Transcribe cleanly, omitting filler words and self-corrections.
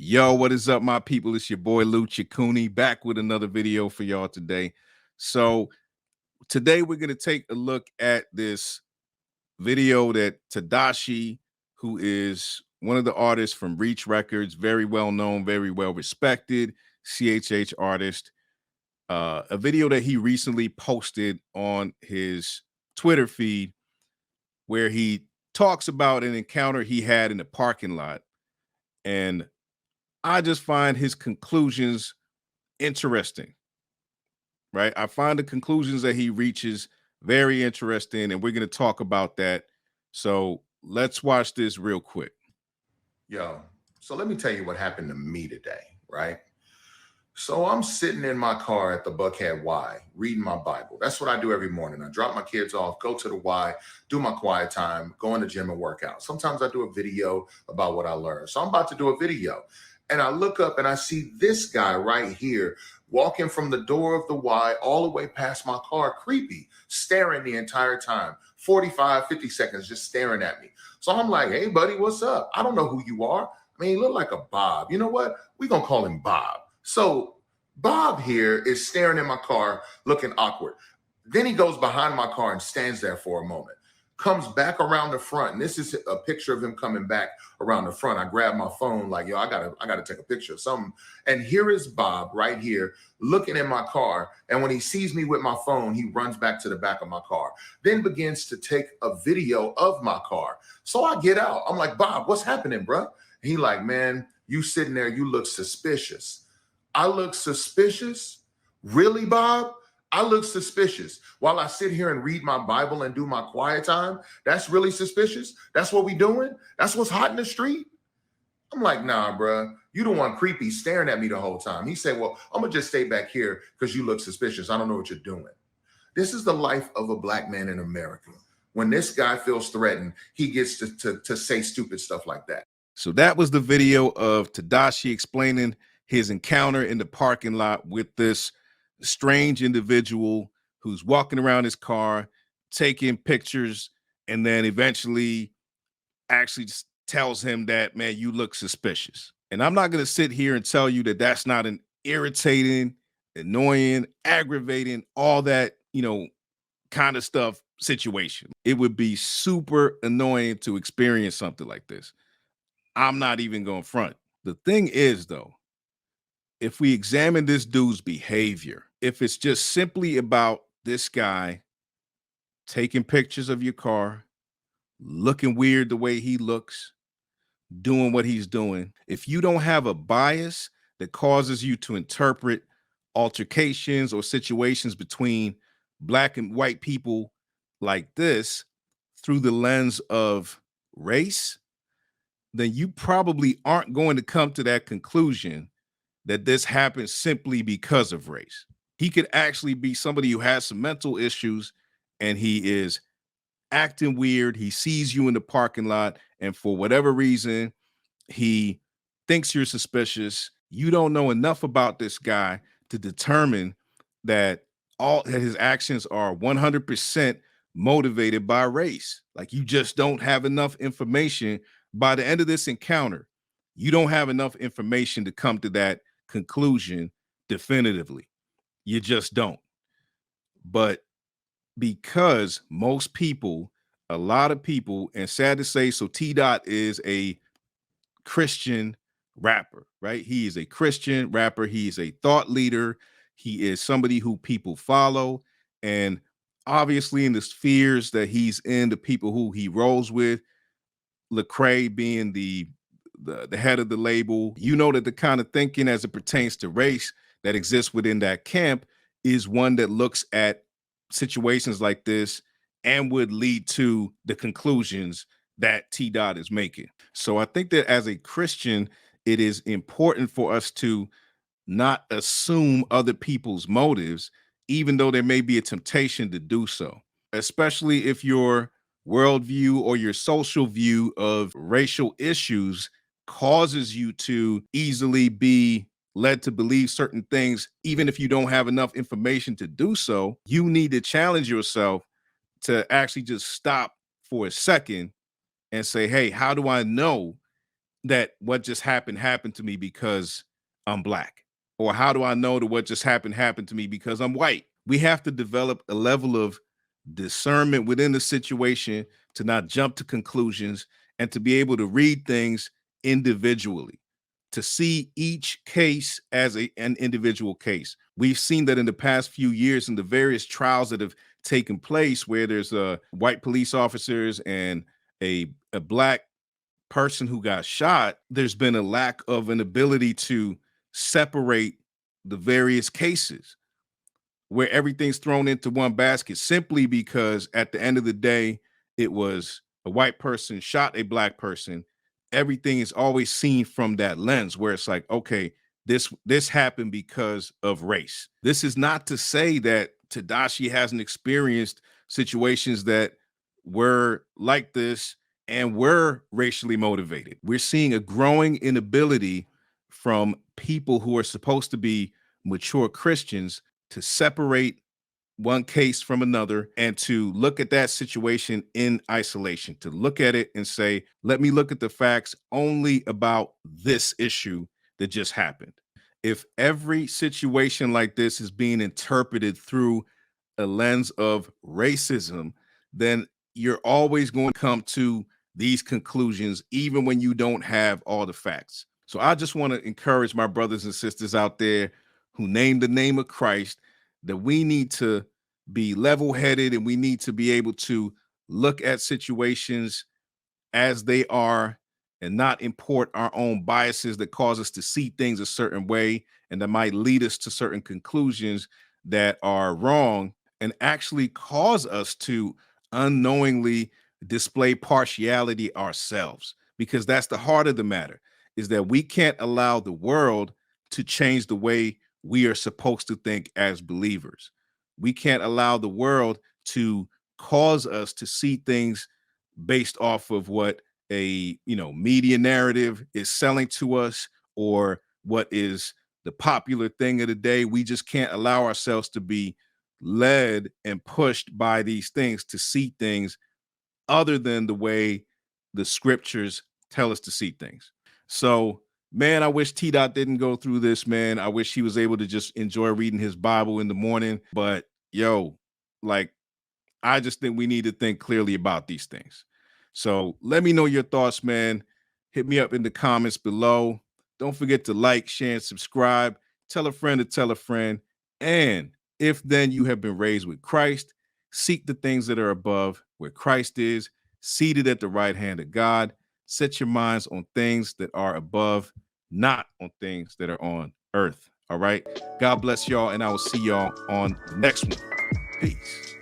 Yo, what is up, my people? It's your boy Lou Cooney back with another video for y'all today. So today we're going to take a look at this video that Tedashii, who is one of the artists from Reach Records, very well known, very well respected CHH artist, a video that he recently posted on his Twitter feed where he talks about an encounter he had in the parking lot. And I just find his conclusions interesting, right? I find the conclusions that he reaches very interesting, and we're going to talk about that. So let's watch this real quick. Yo, so let me tell you what happened to me today, right? So I'm sitting in my car at the Buckhead Y, reading my Bible. That's what I do every morning. I drop my kids off, go to the Y, do my quiet time, go in the gym and work out. Sometimes I do a video about what I learned. So I'm about to do a video. And I look up and I see this guy right here walking from the door of the Y all the way past my car, creepy, staring the entire time, 45, 50 seconds, just staring at me. So I'm like, hey, buddy, what's up? I don't know who you are. I mean, he looked like a Bob. You know what? We're going to call him Bob. So Bob here is staring in my car, looking awkward. Then he goes behind my car and stands there for a moment, comes back around the front. And this is a picture of him coming back around the front. I grabbed my phone like, yo, I gotta take a picture of something. And here is Bob right here looking in my car. And when he sees me with my phone, he runs back to the back of my car, then begins to take a video of my car. So I get out. I'm like, Bob, what's happening, bro? He like, man, you sitting there, you look suspicious. I look suspicious? Really, Bob? I look suspicious while I sit here and read my Bible and do my quiet time. That's really suspicious. That's what we doing. That's what's hot in the street. I'm like, nah, bro. You the one creepy staring at me the whole time. He said, well, I'm going to just stay back here because you look suspicious. I don't know what you're doing. This is the life of a black man in America. When this guy feels threatened, he gets to say stupid stuff like that. So that was the video of Tedashii explaining his encounter in the parking lot with this strange individual who's walking around his car, taking pictures, and then eventually actually just tells him that, man, you look suspicious. And I'm not going to sit here and tell you that that's not an irritating, annoying, aggravating, all that, kind of stuff situation. It would be super annoying to experience something like this. I'm not even going to front. The thing is, though, if we examine this dude's behavior, if it's just simply about this guy taking pictures of your car, looking weird the way he looks, doing what he's doing, if you don't have a bias that causes you to interpret altercations or situations between black and white people like this through the lens of race, then you probably aren't going to come to that conclusion that this happens simply because of race. He could actually be somebody who has some mental issues and he is acting weird. He sees you in the parking lot and for whatever reason, he thinks you're suspicious. You don't know enough about this guy to determine that all his actions are 100% motivated by race. Like, you just don't have enough information. By the end of this encounter, you don't have enough information to come to that conclusion definitively. You just don't. But because most people, a lot of people, and sad to say, so T Dot is a Christian rapper, right? He is a Christian rapper. He is a thought leader. He is somebody who people follow. And obviously in the spheres that he's in, the people who he rolls with, Lecrae being the head of the label, you know that the kind of thinking as it pertains to race that exists within that camp is one that looks at situations like this and would lead to the conclusions that T Dot is making. So I think that as a Christian, it is important for us to not assume other people's motives, even though there may be a temptation to do so, especially if your worldview or your social view of racial issues causes you to easily be led to believe certain things, even if you don't have enough information to do so. You need to challenge yourself to actually just stop for a second and say, hey, how do I know, that what just happened to me because I'm black? Or how do I know that what just happened to me because I'm white? We have to develop a level of discernment within the situation to not jump to conclusions and to be able to read things individually, to see each case as an individual case. We've seen that in the past few years in the various trials that have taken place where there's white police officers and a black person who got shot, there's been a lack of an ability to separate the various cases where everything's thrown into one basket simply because at the end of the day, it was a white person shot a black person. Everything is always seen from that lens where it's like, okay, this happened because of race. This is not to say that Tedashii hasn't experienced situations that were like this and were racially motivated. We're seeing a growing inability from people who are supposed to be mature Christians to separate one case from another and to look at that situation in isolation, to look at it and say, let me look at the facts only about this issue that just happened. If every situation like this is being interpreted through a lens of racism, then you're always going to come to these conclusions, even when you don't have all the facts. So I just want to encourage my brothers and sisters out there who name the name of Christ that we need to be level headed and we need to be able to look at situations as they are and not import our own biases that cause us to see things a certain way and that might lead us to certain conclusions that are wrong and actually cause us to unknowingly display partiality ourselves, because that's the heart of the matter, is that we can't allow the world to change the way we are supposed to think as believers. We can't allow the world to cause us to see things based off of what a media narrative is selling to us or what is the popular thing of the day. We just can't allow ourselves to be led and pushed by these things to see things other than the way the scriptures tell us to see things. So, man, I wish T Dot didn't go through this, man. I wish he was able to just enjoy reading his Bible in the morning. But yo, like, I just think we need to think clearly about these things. So let me know your thoughts, man. Hit me up in the comments below. Don't forget to like, share, and subscribe. Tell a friend to tell a friend. And if then you have been raised with Christ, seek the things that are above where Christ is, seated at the right hand of God. Set your minds on things that are above, not on things that are on earth. All right. God bless y'all, and I will see y'all on the next one. Peace.